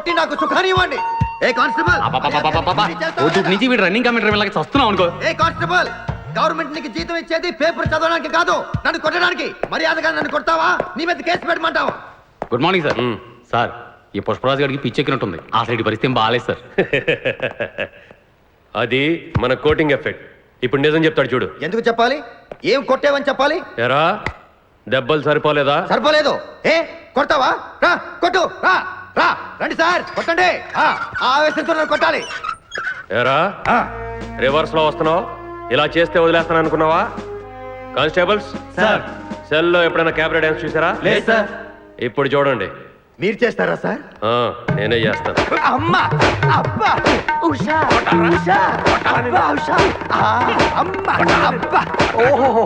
కొట్టి నాకు సుఖాన్ని ఇవ్వండి. ఏ కానిస్టేబుల్, నుంచి వీడు రన్నింగ్ కమిటీ వెళ్ళక వస్తున్నావు అనుకో. ఏ కానిస్టేబుల్, గవర్నమెంట్ నీకు జీతం ఇచ్చేది పేపర్ చదవడానికి కాదు, నన్ను కొట్టడానికి. మర్యాదగా నన్ను కొడతావా, నీ మీద కేసు పెట్టమంటావా? Good morning sir. సార్, ఈ పుష్పరాజు గారికి పిచ్చెక్కినట్టుంది. ఆ సైడ్ పరిస్థితి బాగాలేదు సార్. అది మన కోటింగ్ ఎఫెక్ట్. ఇప్పుడు నిజం చెప్తాడు చూడు. ఎందుకు చెప్పాలి? ఏం కొట్టేవని చెప్పాలి? ఎరా దెబ్బలు సరిపోలేదా? సరిపోలేదు. ఏ కొడతావా? రా కొట్టు, రా రా, రండి సార్ కొట్టండి. ఆవేశంతో నన్ను కొట్టాలి. ఎరా రివర్స్ లో వస్తున్నావు, ఇలా చేస్తే వదిలేస్తాను అనుకున్నావా? కానిస్టేబుల్స్ సార్, సెల్లో ఎప్పుడైనా క్యాబరే డాన్స్ చూసారా? లేదు సార్. ఇప్పుడు చూడండి. మీరు చేస్తారా సార్? నేనే చేస్తాను. అమ్మా, అబ్బా, ఉషా, ఉషా, అబ్బా, ఉషా, అమ్మా, అబ్బా, ఓహో,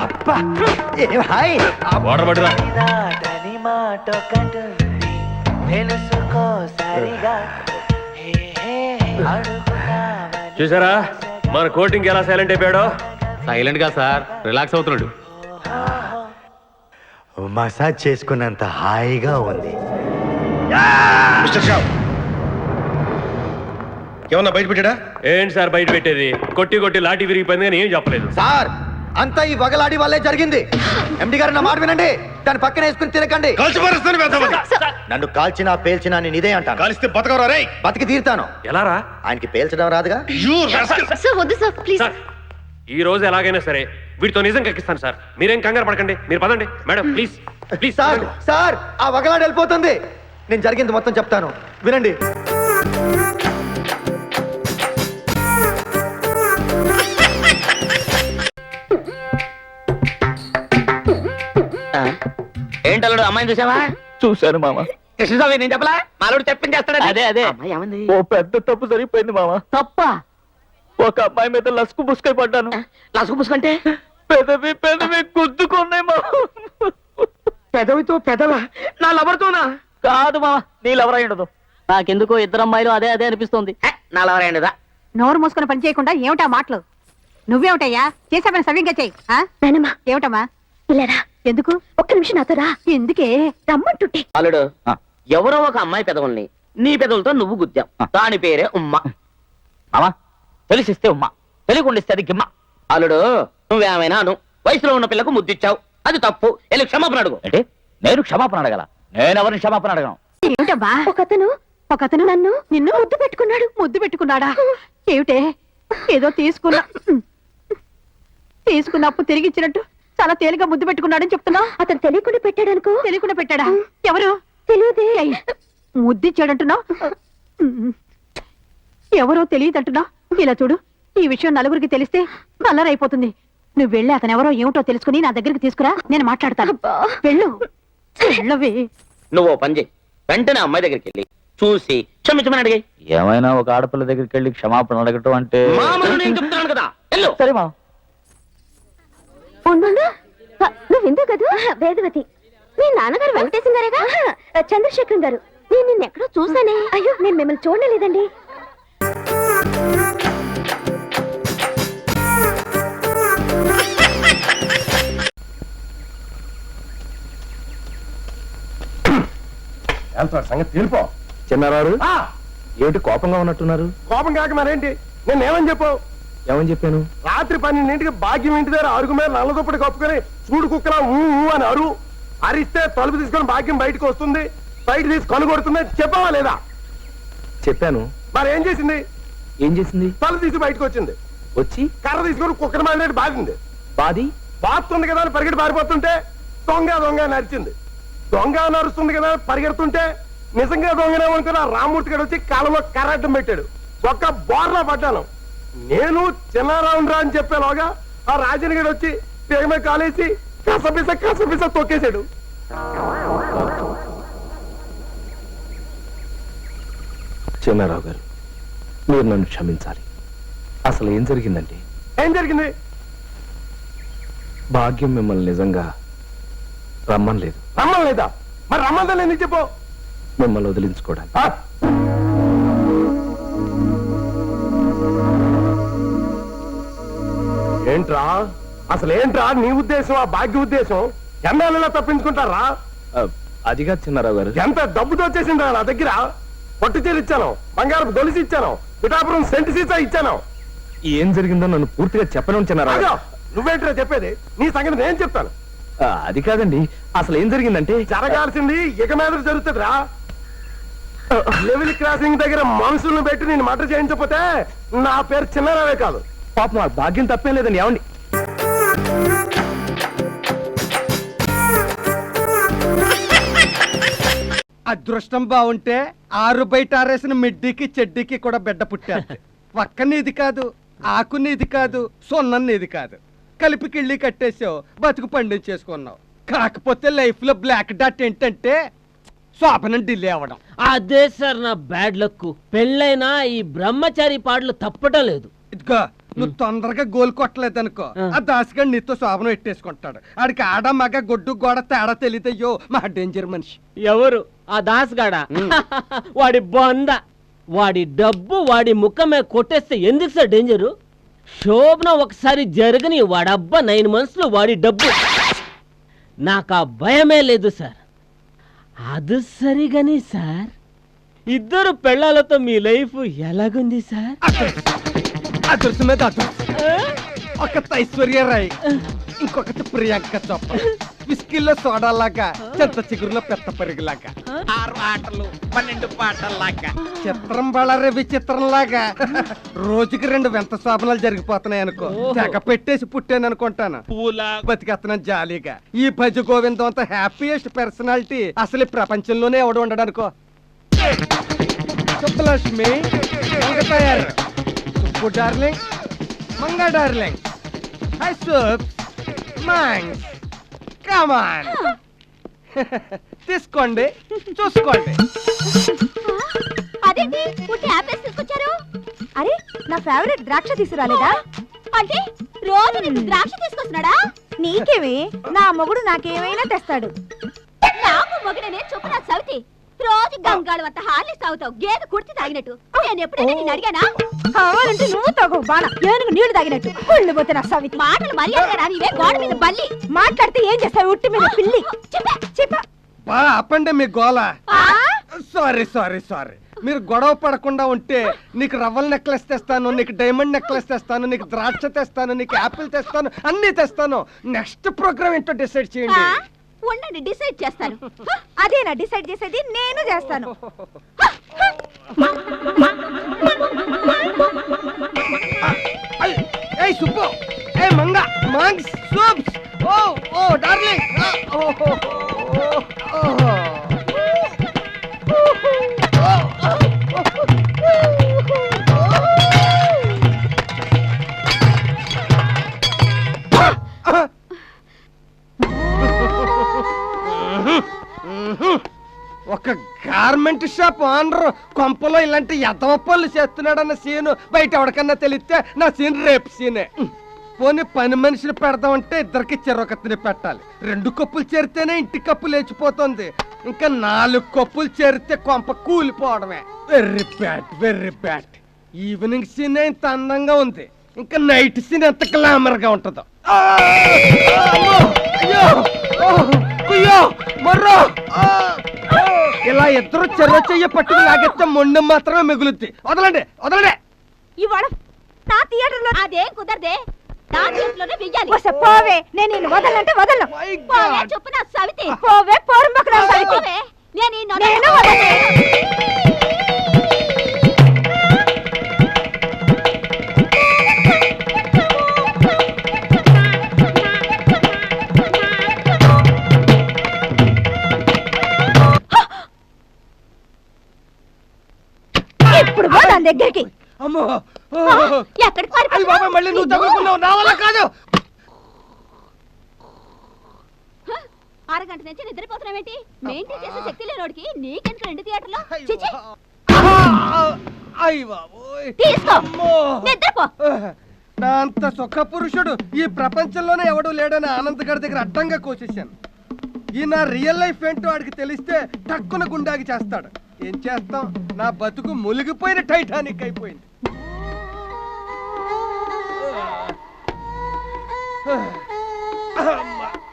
అబ్బా, ఏ హాయ్. వాటర్ పడురా. చూసారా మన కోటింగ్ ఎలా సైలెంట్ అయిపోయాడో? సైలెంట్ గా సార్, రిలాక్స్ అవుతున్నాడు. మసాజ్ చేసుకున్నంత హాయిగా ఉంది. ఏమన్నా బయట పెట్టాడా? ఏంటి సార్ బయట పెట్టేది? కొట్టి కొట్టి లాఠీ విరిగిపోయింది కానీ ఏం చెప్పలేదు సార్. అంతా ఈ వగలాడి వల్లే జరిగింది. ఎండి గారు నా మాట వినండి, దాని పక్కన వేసుకుని తినకండి. నన్ను కాల్చినా పేల్చినా నేను ఇదే అంటాను. కాలిస్తే బతకరా రే? బతికి తీరుతాను. ఎలా రా? ఆయనకి పేల్చడం రాదుగా. ఈ రోజు ఎలాగైనా సరే వీటితో నిజం కక్కిస్తాను సార్. మీరేం కంగారు పడకండి, మీరు పదండి. Madam please please. Sir sir, ఆ వగలాడి వెళ్ళిపోతుంది. నేను జరిగింది మొత్తం చెప్తాను, వినండి. ఏంటల్లుడు, అమ్మాయిని చూసావా? చూశాను మామ. కృష్ణస్వామి నేను చెప్పలా, మాలోడు చెప్పించేస్తాడు. అదే అదే, ఓ పెద్ద తప్పు జరిగిపోయింది మామ. తప్ప? ఒక అమ్మాయి మీద లసుకు పుసుకై పడ్డాను. లసుకు పుసుకంటే? పెదవి పెదవి గుద్దుకున్నాయి మామ. పెదవితో పెదవా? నా లవర్తోనా? కాదు మామ, నీ లవర్ అయి ఉండదు. నాకెందుకో ఇద్దరు అమ్మాయిలు అదే అదే అనిపిస్తుంది. నా లవర్ అయ్యిందా? నోరు మూసుకుని పని చేయకుండా ఏమిటా మాటలు? నువ్వేమిటయ్యా చేసావని సవ్యంగా చెయ్యి. ఏమిటమ్మా? ఇలారా. ఎందుకు? ఒక్క నిమిషం నాతో రా. ఎందుకే? రమ్మంటుంటే. అల్లుడు, ఎవరో ఒక అమ్మాయి పెదవుల్ని నీ పెదవులతో నువ్వు గుద్దాం. దాని పేరే ఉమ్మ. మామ, తెలిసిస్తే ఉమ్మ, తెలియకుండిస్తే అది గిమ్మ. అల్లుడు, నువ్వేమైనా అను, వయసులో ఉన్న పిల్లకు ముద్దిచ్చావు, అది తప్పు. వెళ్ళి క్షమాపణ అడుగు. అంటే నేను క్షమాపణ అడగల? నేను ఎవరిని క్షమాపణ అడగను. ఏమిటమ్మా? ఒకతను నన్ను నిన్ను ముద్దు పెట్టుకున్నాడు. ముద్దు పెట్టుకున్నాడా? ఏమిటే? ఏదో తీసుకున్నప్పు తిరిగి ఇచ్చినట్టు చాలా తేలిగా ముద్దు పెట్టుకున్నాడని చెప్తున్నా. అతను తెలియకుండా పెట్టాడనుకో. తెలియకుండా పెట్టాడా? ఎవరు? తెలియదే. ముద్దిచ్చాడంటున్నా? ఎవరో తెలియదంటున్నా? ఇలా చూడు, ఈ విషయం నలుగురికి తెలిస్తే నల్లరైపోతుంది. నువ్వు వెళ్ళి అతనెవరో ఏమిటో తెలుసుకుని నా దగ్గరికి తీసుకురా, నేను మాట్లాడతాను. వెళ్ళు, వెళ్ళవే. నువ్వు పని చేయి, వెంటనే అమ్మాయి దగ్గరికి వెళ్ళి చూసి క్షమించమని అడిగాయి. ఏమైనా ఒక ఆడపిల్ల దగ్గరికి వెళ్ళి క్షమాపణ అడగటం అంటే? మామూలు నేను చెప్తున్నాను కదా, వెళ్ళు. సరే మామ. నువ్వు ఇందు కదా? వేదవతి. మీ నాన్నగారు వెంకటేశం గారేగా? చంద్రశేఖరం గారు. నేను నిన్నెక్కడో చూసానే. అయ్యో, నేను మిమ్మల్ని చూడలేదండి. సంగతి తీర్పో. చిన్నారారు, ఏమిటి కోపంగా ఉన్నట్టున్నారు? కోపం కాక మరేంటి? నేను ఏమని చెప్పావు? ఏమని చెప్పాను? రాత్రి 12ంటికి భాగ్యం ఇంటి దగ్గర అరుగు మీద నల్లదుప్పటి కప్పుకొని చూడు కుక్కలా ఊ అని అరిస్తే తలుపు తీసుకొని భాగ్యం బయటకు వస్తుంది, బయట తీసి కనుగొడుతుంది. చెప్పావా లేదా? చెప్పాను. మరి ఏం చేసింది? ఏం చేసింది? తలుపు తీసి బయటకు వచ్చింది. వచ్చి కర్ర తీసుకొని కుక్కని మాదిరి బాధింది. బాస్తుంది కదా అని పరిగెట్టి పారిపోతుంటే దొంగ దొంగ నరిచింది. దొంగ నరుస్తుంది కదా పరిగెడుతుంటే నిజంగా దొంగనేమనుకుని ఆ రామ్మూర్తి గారు వచ్చి కాలంలో కర్రట్టం పెట్టాడు. ఒక్క బోర్లా పడ్డాను. నేను చిన్నారావును రా అని చెప్పేలోగా ఆ రాజన్ గడు వచ్చి పేగమే కాలేసి కసపిస తొక్కేశాడు. చిన్నారావు గారు, మీరు నన్ను క్షమించాలి. అసలు ఏం జరిగిందంటే? ఏం జరిగింది? భాగ్యం మిమ్మల్ని నిజంగా రమ్మనలేదు. రమ్మలేదా? మరి రమ్మందని ఎందుకు చెప్పు? మిమ్మల్ని వదిలించుకోవడానికి. ఏంట్రా అసలు ఏంట్రా నీ ఉద్దేశం? ఆ భాగ్య ఉద్దేశం ఎన్నాళ్ళలా తప్పించుకుంటారా? అదిగా చిన్నారావు గారు ఎంత డబ్బుతో వచ్చేసిందా నా దగ్గర పట్టు చీర ఇచ్చాను, బంగారపు గొలుసు ఇచ్చాను, పిఠాపురం సెంటు సీసా ఇచ్చాను. ఏం జరిగిందో నన్ను పూర్తిగా చెప్పను చిన్నారావు. నువ్వేంటో చెప్పేది? నీ సంగతి నేను చెప్తాను. అది కాదండి, అసలు ఏం జరిగిందంటే జరగాల్సింది ఇక మీద జరుగుతుందిరా. లెవెల్ క్రాసింగ్ దగ్గర మనుషులను పెట్టి నేను మటర్ చేయించకపోతే నా పేరు చిన్నారావే కాదు. పాపం ఆ భాగ్యం తప్పేం లేదండి. ఏమండి, అదృష్టం బాగుంటే ఆరు బయట ఆరేసిన మిడ్డీకి చెడ్డీకి కూడా బిడ్డ పుట్టారు. పక్కనేది కాదు, ఆకునేది కాదు, సొన్ననేది కాదు, కలిపి కిళ్ళి కట్టేసావు, బతుకు పండించేసుకున్నావు. కాకపోతే లైఫ్ లో బ్లాక్ డాట్ ఏంటంటే శోభనం డిలే అవ్వడం. అదే సార్ నా బ్యాడ్ లక్. పెళ్ళైనా ఈ బ్రహ్మచారి పాటలు తప్పటం లేదు. ఇదిగో నువ్వు తొందరగా గోల్ కొట్టలేదనుకో, ఆ దాసిగాడు నీతో శోభనం ఎట్టేసుకుంటాడు. ఆడికి ఆడ మగ గొడ్డు గోడ తేడా తెలియదయ్యో, మా డేంజర్ మనిషి. ఎవరు ఆ దాసుగాడా? వాడి బొంద, వాడి డబ్బు వాడి ముఖమే కొట్టేస్తే ఎందుకు సార్ డేంజరు? శోభన ఒకసారి జరగని వాడబ్బా 9 months వాడి డబ్బు. నాకు ఆ భయమే లేదు సార్. అది సరిగని సార్, ఇద్దరు పెళ్ళాలతో మీ లైఫ్ ఎలాగుంది సార్? అదృష్టమే అదృష్టం. ఒకటి ఐశ్వర్యరాయ్, ఇంకొకటి ప్రియాంక చోప్రా. విస్కీల్లో సోడాలాగా, చెత్త చిగురులో పెద్ద పరిగిలాగా, 6 ఆటలు 12 పాటల్లాగా. చిత్రం బళారే విచిత్రం లాగా రోజుకి 2 వింత శోభనాలు జరిగిపోతున్నాయి అనుకో. తెగ పెట్టేసి పుట్టాను అనుకుంటాను. బతికేస్తున్నాను జాలీగా. ఈ భజ గోవిందం అంత హ్యాపీయెస్ట్ పర్సనాలిటీ అసలు ఈ ప్రపంచంలోనే ఎవడు ఉండడు అనుకో. సుబ్బలక్ష్మి, తయారు Subbu darling, Manga darling, hi సూప్స్, మంగ్స్, కమాన్ తీసుకోండి, చూసుకోండి. అదేంటి పుట్టి యాపిల్స్ తీసుకొచ్చారు? అరే నా ఫేవరెట్ ద్రాక్ష తీసుకురాలేదా? అంటే రోజు నీకు ద్రాక్ష తీసుకొస్తున్నాడా? నీకేమి, నా మొగుడు నాకేమైనా తెస్తాడు. నాకు మొగుడనే చెప్పు నా సవితి. రోజు గంగాళ వద్ద హార్లిక్స్ తాగుతావు, గేదె కుర్తి తాగినట్టు. నేను ఎప్పుడైనా నేను అడిగానా? కావాలంటే నువ్వు తాగు బాణ, ఏనుగు నీళ్లు తాగినట్టు. కుళ్ళు పోతే నా సవితి. మాటలు మర్యాదగా రానివే, గోడ మీద బల్లి. మాట్లాడితే ఏం చేస్తావు? ఉట్టి మీద పిల్లి. చెప్పా బా ఆపండి మీ గోల. Sorry sorry sorry. మీరు గొడవ పడకుండా ఉంటే నీకు రవ్వల నెక్లెస్ తెస్తాను, నీకు డైమండ్ నెక్లెస్ తెస్తాను, నీకు ద్రాక్ష తెస్తాను, నీకు యాపిల్ తెస్తాను, అన్ని తెస్తాను. నెక్స్ట్ ప్రోగ్రామ్ ఏంటో డిసైడ్ చేయండి. ఉండండి, డిసైడ్ చేస్తాను. అదేనా డిసైడ్ చేసేది? నేను చేస్తాను. ఏయ్ సుబ్బు, ఏయ్ మంగ, మంగ్స్, సూప్స్, ఓ ఓ డార్లింగ్, ఓ ఒక గార్మెంట్ షాప్ ఓనర్ కొంపలో ఇలాంటి ఎదవ పనులు చేస్తున్నాడన్న సీను బయట ఎవరికన్నా తెలిస్తే నా సీన్ రేపు సీనే. పోనీ పని మనిషిని పెడదామంటే ఇద్దరికి చెరొకతిని పెట్టాలి. 2 కప్పులు చేరితేనే ఇంటి కప్పు లేచిపోతుంది, ఇంకా 4 కప్పులు చేరితే కొంప కూలిపోవడమే. వెర్రీ బ్యాడ్, వెర్రీ బ్యాడ్. ఈవినింగ్ సీన్ ఇంత అందంగా ఉంది, ఇంకా నైట్ సీన్ ఎంత గ్లామర్ గా ఉంటుందో. ఇలా ఇద్దరు చెర్ర చెయ్య పట్టుకు లాగేస్తే మొండెం మాత్రమే మిగులుద్ది. వదలండి, వదలండి. ఇవాళ నా థియేటర్ లో అదేం కుదరదే. నా థియేటర్లోనే వెయ్యాలి. పోవే, నేను నిన్ను వదలంటే వదలను. పోవే చెప్పు నా సవితి. పోవే పోరంబకు నా సవితి. నేను ఇప్పుడు పో దాని దగ్గరికి. అమ్మో, ఎక్కడికి పారిపోయావు? బాబా మళ్ళీ నువ్వు తగులుకున్నావు, నా వల్ల కాదు. అరగంట నుంచి నిద్రపోతున్నావేంటి? మెయింటైన్ చేసే శక్తి లేనోడికి నీకెందుకు 2 థియేటర్లో? చిచి, అయ్య బాబోయ్, తీసుకో, నిద్రపో. నా అంత సుఖ పురుషుడు ఈ ప్రపంచంలోనే ఎవడు లేడని ఆనంద్ గారి దగ్గర అడ్డంగా కోసేశాను. ఈ నా రియల్ లైఫ్ ఏంటో వాడికి తెలిస్తే టక్కున గుండాకి చేస్తాడు. ఏం చేస్తాం, నా బతుకు మునిగిపోయిన టైటానిక్ అయిపోయింది.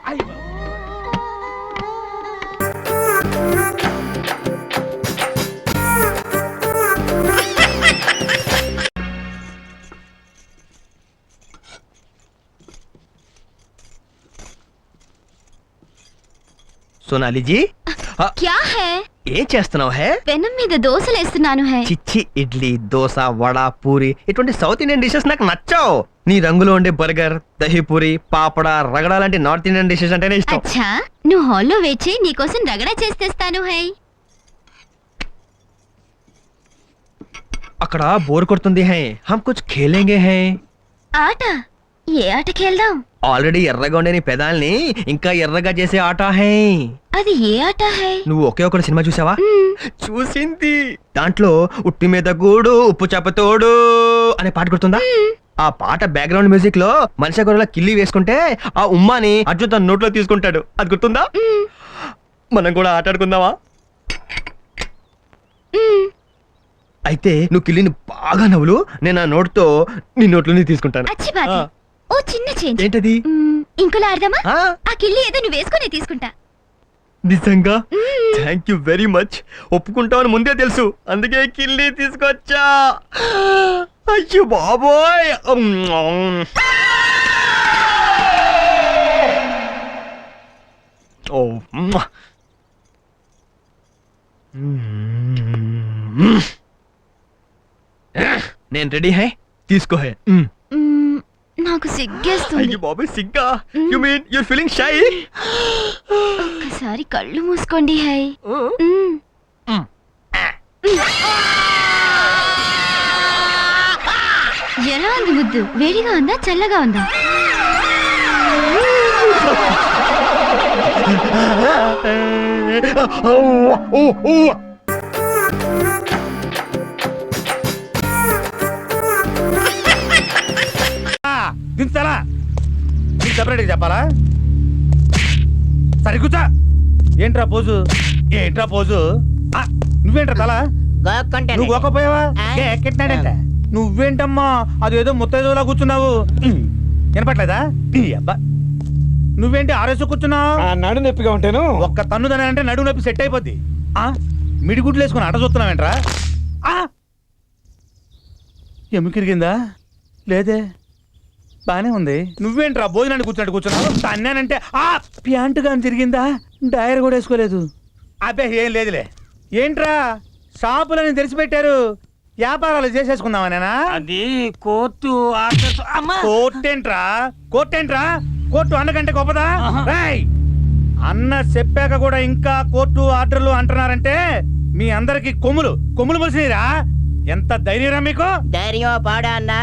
అయ్య బాబోయ్. సోనాలిజీ క్యా హై ఏం చేస్తున్నావు హే పెనం మీద దోశలేస్తున్నాను హై చిచ్చి ఇడ్లీ దోశ వడ పూరి ఇటువంటి సౌత్ ఇండియన్ డిషెస్ నాకు నచ్చావు నీ రంగులో ఉండే బర్గర్ దహీపూరి పాపడ రగడ లాంటి నార్త్ ఇండియన్ డిషెస్ అంటేనే ఇష్టం అచ్చా నువ్వు హాల్లో వేచి నీకోసం రగడా చేస్తేస్తాను హై అక్కడ బోర్ కొడుతుంది హై హమ్ కుచ్ ఖేలేంగే హై ఆట ఏ ఆట ఖేల్దాం ఆల్రెడీ ఎర్రగా ఉండే నీ పెదాల్ని ఇంకా ఎర్రగా చేసే ఆట హై అది ఏ ఆట హై నువ్వు ఒకే ఒక సినిమా చూసావా చూసింది దాంట్లో ఉట్టి మీద గూడు ఉప్పు చేపతోడు అనే పాట గుర్తుందా ఆ పాట బ్యాక్గ్రౌండ్ మ్యూజిక్ లో మనిషి గొర్రెల కిల్లి వేసుకుంటే ఆ ఉమ్మాని అర్జున్ తన నోట్లో తీసుకుంటాడు అది గుర్తుందా మనం కూడా ఆట ఆడుకుందామా అయితే నువ్వు కిల్లిని బాగా నవ్వులు నేను ఆ నోట్తో నీ నోట్లోనే తీసుకుంటాను అచ్చి బాధ ఓ చిన్న చేంజ్ ఏంటది ఇంకోలా ఆడదామా ఆ, ఆ కిల్లి ఏదో నువ్వు వేసుకుని తీసుకుంటా నిజంగా థ్యాంక్ యూ వెరీ మచ్ ఒప్పుకుంటావని ముందే తెలుసు అందుకే కిల్లి తీసుకొచ్చా అయ్యో బాబోయ్ ఓ నేను రెడీ హై తీసుకో హై నాకు సిగ్గేస్తుంది అయ్యో బాబోయ్ సిగ్గా you mean your feeling shy ఒక్కసారి కళ్ళు మూసుకోండి హై ఎలా ఉంది ముద్దు వేడిగా ఉందా చల్లగా ఉందా దించాలా సెపరేట్గా చెప్పాలా సరే కూర్చో ఏంట్రా పోజు ఏంట్రా పోజు నువ్వేంట్రా తల నువ్వు గోకపోయావా ఎక్కెట్టినాడంట నువ్వేంటమ్మా అదేదో ముత్తైదులా కూర్చున్నావు వినపట్లేదా అబ్బా నువ్వేంటి ఆరేసు కూర్చున్నావు నడు నొప్పిగా ఉంటాను ఒక్క తన్నుదనే అంటే నడుము నొప్పి సెట్ అయిపోద్ది మిడిగుడ్లు వేసుకుని అట చూస్తున్నావేంట్రా ఎముకిరిగిందా లేదే బానే ఉంది నువ్వేంట్రా భోజనాన్ని కూర్చున్నట్టు కూర్చున్నావు తన్నానంటే ప్యాంటు కానీ తిరిగిందా డైర్ కూడా వేసుకోలేదు అబ్బే ఏం లేదులే ఏంట్రా షాపులని తెరిచిపెట్టారు వ్యాపారాలు చేసేసుకుందామనేనా అది కోర్టు కోర్టేంట్రా కోర్టు అన్నకంటే గొప్పదా రేయ్ అన్న చెప్పాక కూడా ఇంకా కోర్టు ఆర్డర్లు అంటున్నారంటే మీ అందరికి కొమ్ములు మొలిసినరా ఎంత ధైర్యరా మీకు ధైర్యం పాడా అన్న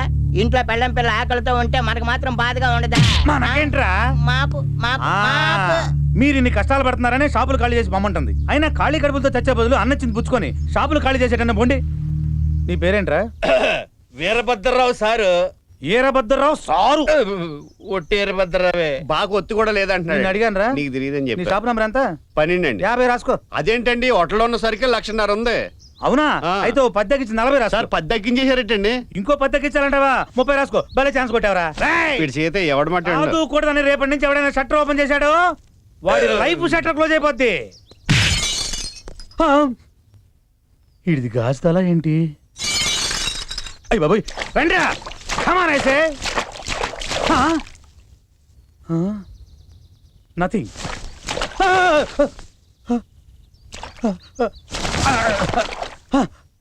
ఇంట్లో పెళ్ళం పిల్ల ఆకలితో ఉంటే మనకు మాత్రం బాధగా ఉండదా మనకేంట్రా మాకు మీరు ఇన్ని కష్టాలు పడుతున్నారనే షాపులు ఖాళీ చేసి పంపంటుంది అయినా ఖాళీ కడుపులతో చచ్చే బదులు అన్నచ్చింది పుచ్చుకొని షాపులు ఖాళీ చేసేటన్న బోండి నీ పేరేంట్రా వీరభద్రరావు సారు ఈరభద్రరావు సారు ఒట్టి వీరభద్రరావే బాగా ఒత్తి కూడా లేదంటున్నాడు అడిగాను రా నీకు తెలియదని నీ చెప్పి షాప్ నంబర్ ఎంత 12 50 రాసుకో అదేంటండి హోటల్లో ఉన్న సరికి 1,50,000 ఉంది అవునా అయితే ఓ 10 తగ్గించి 40 రాసుకో 10 తగ్గించేశారటండి ఇంకో 10 తగ్గించాలంటావా 30 రాసుకో భలే ఛాన్స్ కొట్టావరా వీడి చేత ఎవడ మాట కూడదని రేపటి నుంచి ఎవడైనా షట్టర్ ఓపెన్ చేశాడు వాడి లైఫ్ షట్టర్ క్లోజ్ అయిపోద్ది ఇది గాజుతాలా ఏంటి అయ్యి బాబోయ్ రండిరా కమాన్ అయితే నథింగ్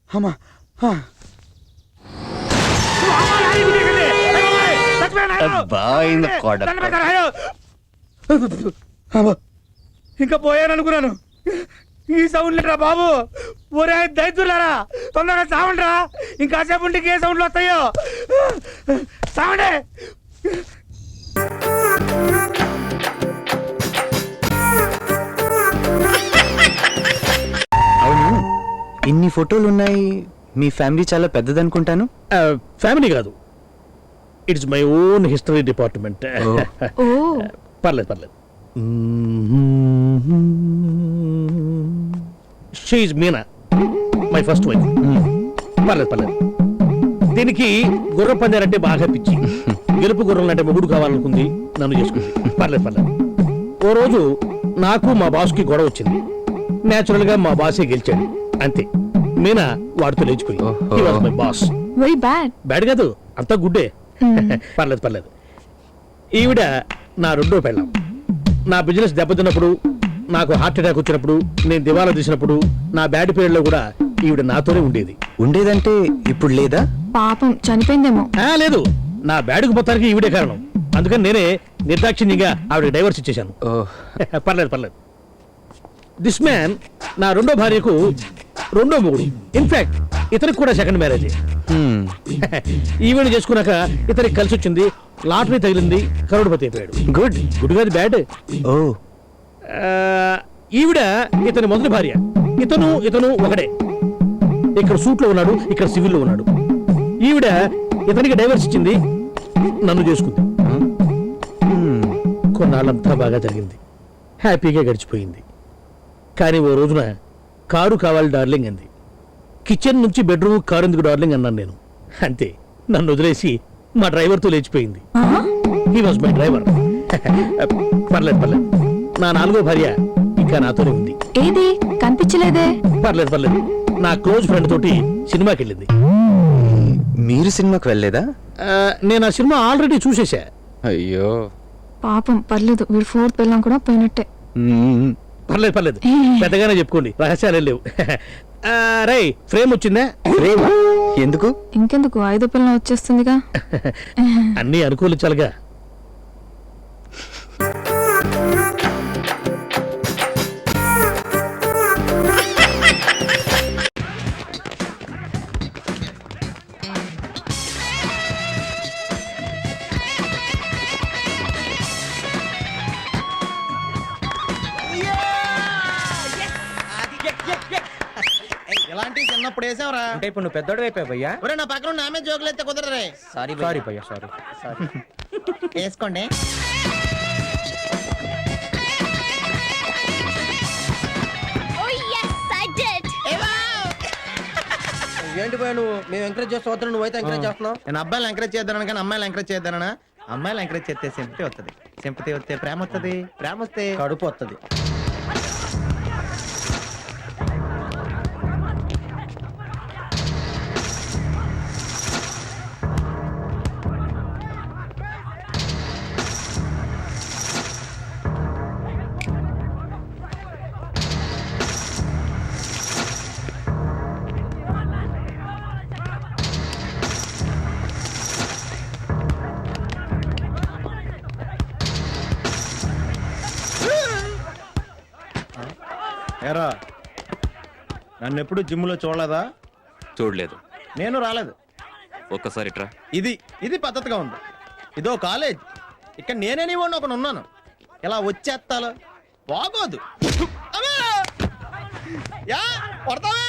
అమ్మా ఇంకా పోయాననుకున్నాను ఈ సౌండ్ లేట్రా బాబు ఒరే దైతులారా తొందరగా సావండ్రా ఇంకాసేపు ఉంటే ఏ సౌండ్లు వస్తాయో సావండే అవును ఇన్ని ఫోటోలు ఉన్నాయి మీ ఫ్యామిలీ చాలా పెద్దదనుకుంటాను ఫ్యామిలీ కాదు it's my own history department పర్లేదు she Meena my first wife పర్లేదు దీనికి గుర్రం పందాలంటే బాగా పిచ్చి గెలుపు గుర్రం అంటే మొగుడు కావాలనుకుంది నన్ను చేసుకుంది పర్లేదు ఓ రోజు నాకు మా బాస్కి గొడవ వచ్చింది నేచురల్ గా మా బాసే గెలిచాడు అంతే మీనా వాడితో లేచిపోయి my boss very bad bad కాదు అంతా గుడ్డే పర్లేదు ఈవిడ నా రెండో పెళ్ళాం నా బిజినెస్ దెబ్బతిన్నప్పుడు నాకు హార్ట్ అటాక్ వచ్చినప్పుడు నేను దివాలా తీసినప్పుడు నా బ్యాడ్ పీరియడ్ లో కూడా ఈవిడ నాతోనే ఉండేది. ఉండేదంటే ఇప్పుడు లేదా? పాపం చనిపోయిందేమో. లేదు, నా బ్యాడ్కి మొత్తానికి ఈవిడే కారణం. అందుకని నేనే నిర్దాక్షిణ్యంగా ఆవిడ డైవర్స్ ఇచ్చేశాను. పర్లేదు. దిస్ మ్యాన్ నా రెండో భార్యకు రెండో మొగుడు. ఇన్ఫాక్ట్ ఇతనికి కూడా సెకండ్ మ్యారేజ్. ఈవిడ చేసుకున్నాక ఇతనికి కలిసి వచ్చింది, లాటరీ తగిలింది, కరోడ్పతి అయిపోయాడు. గుడ్ కాదు, బ్యాడ్. ఈవిడ ఇతని మొదటి భార్య. ఇతను ఒకడే. ఇక్కడ సూట్ లో ఉన్నాడు, ఇక్కడ సివిల్ లో ఉన్నాడు. ఈవిడ ఇతనికి డైవర్స్ ఇచ్చింది, నన్ను చేసుకుంది. కొన్నాళ్ళంతా బాగా జరిగింది, హ్యాపీగా గడిచిపోయింది. కానీ ఓ రోజున కారు కావాలి డార్లింగ్ అంది. కిచెన్ నుంచి బెడ్రూమ్ కారు ఎందుకు డార్లింగ్ అన్నాను నేను. అంతే, నన్ను వదిలేసి మా డ్రైవర్తో లేచిపోయింది. He was my driver. పర్లేదు. నా నాలుగో భార్య ఇంకా నాతోనే ఉంది. ఏది కనిపించలేదే? పర్లేదు. నా క్లోజ్ ఫ్రెండ్ తోటి సినిమాకి వెళ్ళింది. మీరు సినిమాకి వెళ్ళలేదా? నేను ఆ సినిమా ఆల్రెడీ చూసేశా. అయ్యో పాపం పర్లేదు, వీడు ఫోర్త్ పిల్లం కూడా పోయినట్టే. పర్లేదు, పెద్దగానే చెప్పుకోండి, రహస్యాలే లేవు. రై ఫ్రేమ్ వచ్చిందా? ఫ్రేమ్ ఎందుకు? ఇంకెందుకు, 5వ పిల్లం వచ్చేస్తుందిగా. అన్నీ అనుకూలించాలిగా. ఇలాంటి చిన్నప్పుడు వేసావరా అంటే ఇప్పుడు నువ్వు పెద్దోడు అయిపోయా. ఒరే నా పక్కన నామే జోకులు అయితే కుదరరే. సారీ భయ్యా, సారీ. వేసుకోండి. ఏంటి పోయా నువ్వు? మేము ఎంకరేజ్ చేస్తూ వద్దు, నువ్వైతే ఎంకరేజ్ చేస్తున్నావు. నేను అబ్బాయిలు ఎంకరేజ్ చేద్దాను కానీ అమ్మాయిలు ఎంకరేజ్ చేద్దానా? అమ్మాయిలు ఎంకరేజ్ చేస్తే సింపతి వస్తుంది, సింపతి వస్తే ప్రేమ వస్తుంది, ప్రేమ వస్తే కడుపు వస్తుంది. ఏరా, నన్ను ఎప్పుడు జిమ్లో చూడలేదా? చూడలేదు. నేను రాలేదు. ఒక్కసారి ట్రా. ఇది పద్ధతిగా ఉంది. ఇదో కాలేజ్, ఇక్కడ నేనే నీ వాడిని ఒకడు ఉన్నాను. ఇలా వచ్చేస్తాలో బాగోదు. యా కొడతావా?